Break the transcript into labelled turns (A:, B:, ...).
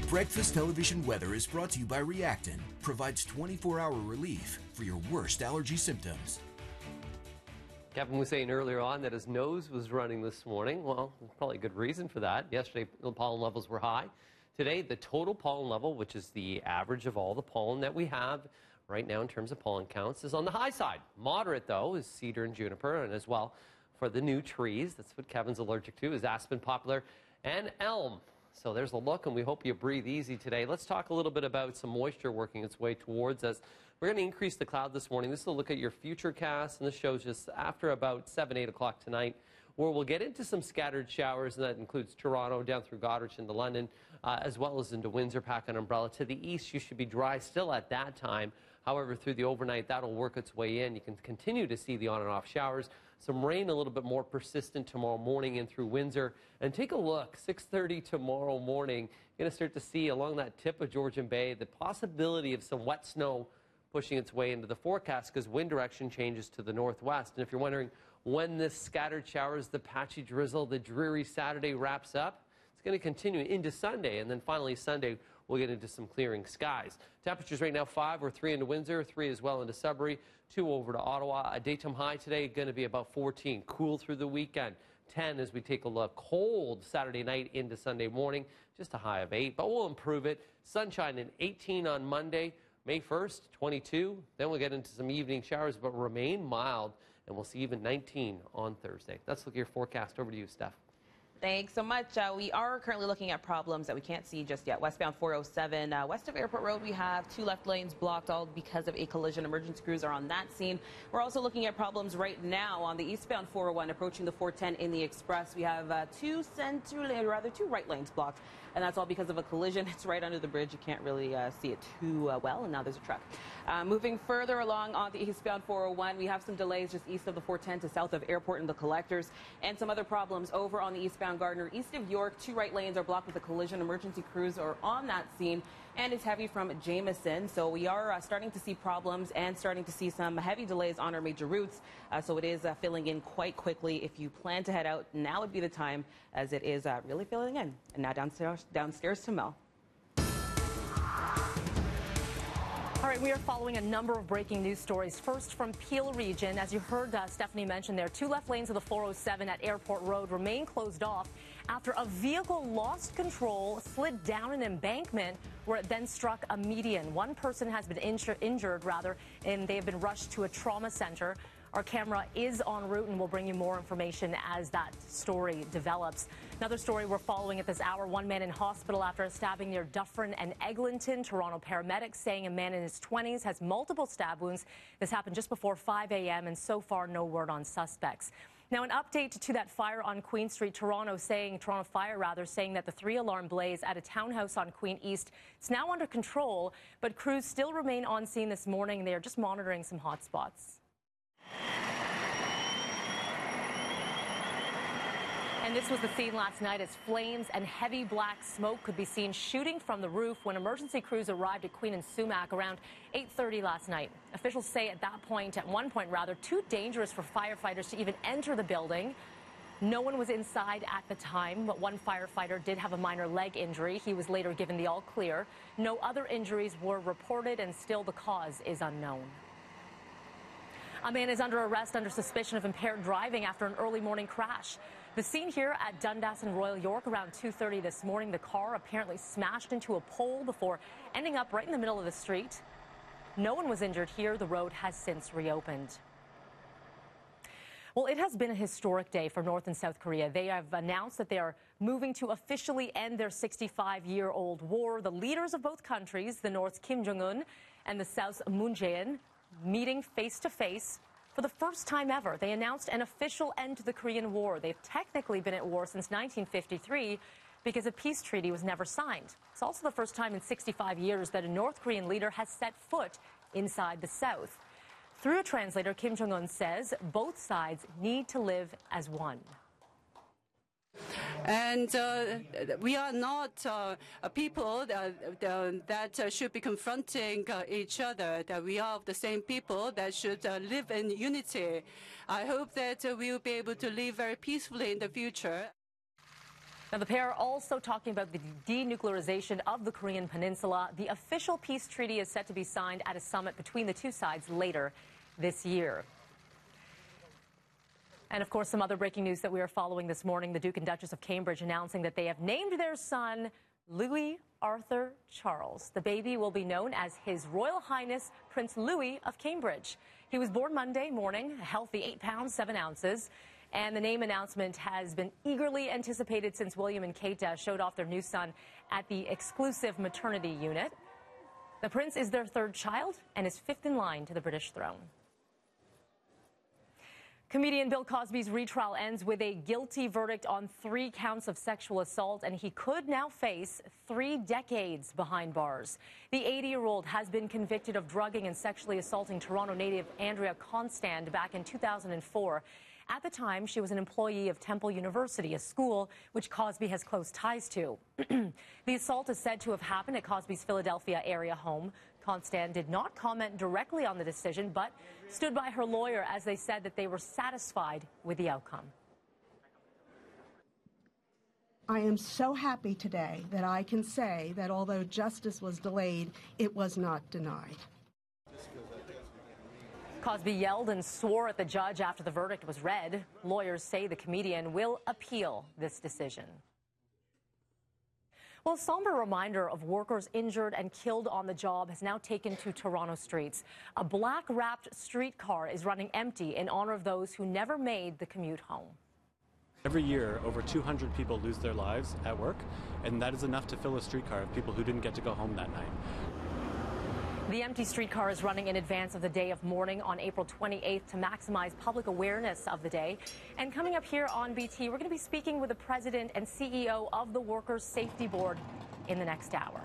A: Breakfast television weather is brought to you by Reactin. Provides 24-hour relief for your worst allergy symptoms.
B: Kevin was saying earlier on that his nose was running this morning. Well, there's probably a good reason for that. Yesterday, the pollen levels were high. Today, the total pollen level, which is the average of all the pollen that we have right now in terms of pollen counts, is on the high side. Moderate, though, is cedar and juniper, and as well for the new trees, that's what Kevin's allergic to, is aspen, poplar, and elm. So there's a look, and we hope you breathe easy today. Let's talk a little bit about some moisture working its way towards us. We're going to increase the cloud this morning. This is a look at your futurecast, and this shows just after about 7, 8 o'clock tonight, where we'll get into some scattered showers, and that includes Toronto, down through Goderich into London, as well as into Windsor. Pack an umbrella. To the east, you should be dry still at that time. However, through the overnight, that'll work its way in. You can continue to see the on and off showers. Some rain a little bit more persistent tomorrow morning in through Windsor. And take a look, 6:30 tomorrow morning, you're going to start to see along that tip of Georgian Bay the possibility of some wet snow pushing its way into the forecast because wind direction changes to the northwest. And if you're wondering when this scattered showers, the patchy drizzle, the dreary Saturday wraps up, it's going to continue into Sunday. And then finally Sunday, we'll get into some clearing skies. Temperatures right now 5 or 3 into Windsor, 3 as well into Sudbury, 2 over to Ottawa. A daytime high today going to be about 14. Cool through the weekend. 10 as we take a look. Cold Saturday night into Sunday morning. Just a high of 8, but we'll improve it. Sunshine and 18 on Monday. May 1st, 22. Then we'll get into some evening showers, but remain mild. And we'll see even 19 on Thursday. Let's look at your forecast. Over to you, Steph.
C: Thanks so much. We are currently looking at problems that we can't see just yet. Westbound 407, west of Airport Road, we have 2 left lanes blocked, all because of a collision. Emergency crews are on that scene. We're also looking at problems right now on the eastbound 401 approaching the 410 in the Express. We have 2 right lanes blocked, and that's all because of a collision. It's right under the bridge. You can't really see it too well, and now there's a truck. Moving further along on the eastbound 401, we have some delays just east of the 410 to south of Airport and the Collectors, and some other problems over on the eastbound Gardner, east of York. 2 right lanes are blocked with a collision. Emergency crews are on that scene, and it's heavy from Jameson. So we are starting to see problems and starting to see some heavy delays on our major routes. So it is filling in quite quickly. If you plan to head out, now would be the time, as it is really filling in. And now downstairs to Mel.
D: All right, we are following a number of breaking news stories. First, from Peel Region. As you heard Stephanie mention there, 2 left lanes of the 407 at Airport Road remain closed off after a vehicle lost control, slid down an embankment where it then struck a median. 1 person has been injured, and they have been rushed to a trauma center. Our camera is en route, and we'll bring you more information as that story develops. Another story we're following at this hour, 1 man in hospital after a stabbing near Dufferin and Eglinton. Toronto paramedics saying a man in his 20s has multiple stab wounds. This happened just before 5 a.m., and so far no word on suspects. Now, an update to that fire on Queen Street, Toronto Fire saying that the 3-alarm blaze at a townhouse on Queen East is now under control, but crews still remain on scene this morning. They are just monitoring some hot spots. And this was the scene last night as flames and heavy black smoke could be seen shooting from the roof when emergency crews arrived at Queen and Sumac around 8:30 last night. Officials say at one point, too dangerous for firefighters to even enter the building. No one was inside at the time, but 1 firefighter did have a minor leg injury. He was later given the all clear. No other injuries were reported, and still the cause is unknown. A man is under arrest under suspicion of impaired driving after an early morning crash. The scene here at Dundas and Royal York around 2:30 this morning. The car apparently smashed into a pole before ending up right in the middle of the street. No one was injured here. The road has since reopened. Well, it has been a historic day for North and South Korea. They have announced that they are moving to officially end their 65-year-old war. The leaders of both countries, the North's Kim Jong-un and the South's Moon Jae-in, meeting face-to-face for the first time ever. They announced an official end to the Korean War. They've technically been at war since 1953 because a peace treaty was never signed. It's also the first time in 65 years that a North Korean leader has set foot inside the South. Through a translator, Kim Jong-un says both sides need to live as one.
E: And we are not a people that should be confronting each other, that we are the same people that should live in unity. I hope that we will be able to live very peacefully in the future.
D: Now, the pair are also talking about the denuclearization of the Korean peninsula. The official peace treaty is set to be signed at a summit between the two sides later this year. And, of course, some other breaking news that we are following this morning. The Duke and Duchess of Cambridge announcing that they have named their son Louis Arthur Charles. The baby will be known as His Royal Highness Prince Louis of Cambridge. He was born Monday morning, a healthy 8 pounds, 7 ounces. And the name announcement has been eagerly anticipated since William and Kate showed off their new son at the exclusive maternity unit. The prince is their 3rd child and is 5th in line to the British throne. Comedian Bill Cosby's retrial ends with a guilty verdict on 3 counts of sexual assault, and he could now face 3 decades behind bars. The 80-year-old has been convicted of drugging and sexually assaulting Toronto native Andrea Constand back in 2004. At the time, she was an employee of Temple University, a school which Cosby has close ties to. The assault is said to have happened at Cosby's Philadelphia area home. Constand did not comment directly on the decision, but stood by her lawyer as they said that they were satisfied with the outcome.
F: I am so happy today that I can say that although justice was delayed, it was not denied.
D: Cosby yelled and swore at the judge after the verdict was read. Lawyers say the comedian will appeal this decision. Well, a somber reminder of workers injured and killed on the job has now taken to Toronto streets. A black-wrapped streetcar is running empty in honor of those who never made the commute home.
G: Every year, over 200 people lose their lives at work, and that is enough to fill a streetcar of people who didn't get to go home that night.
D: The empty streetcar is running in advance of the day of mourning on April 28th to maximize public awareness of the day. And coming up here on BT, we're going to be speaking with the president and CEO of the Workers' Safety Board in the next hour.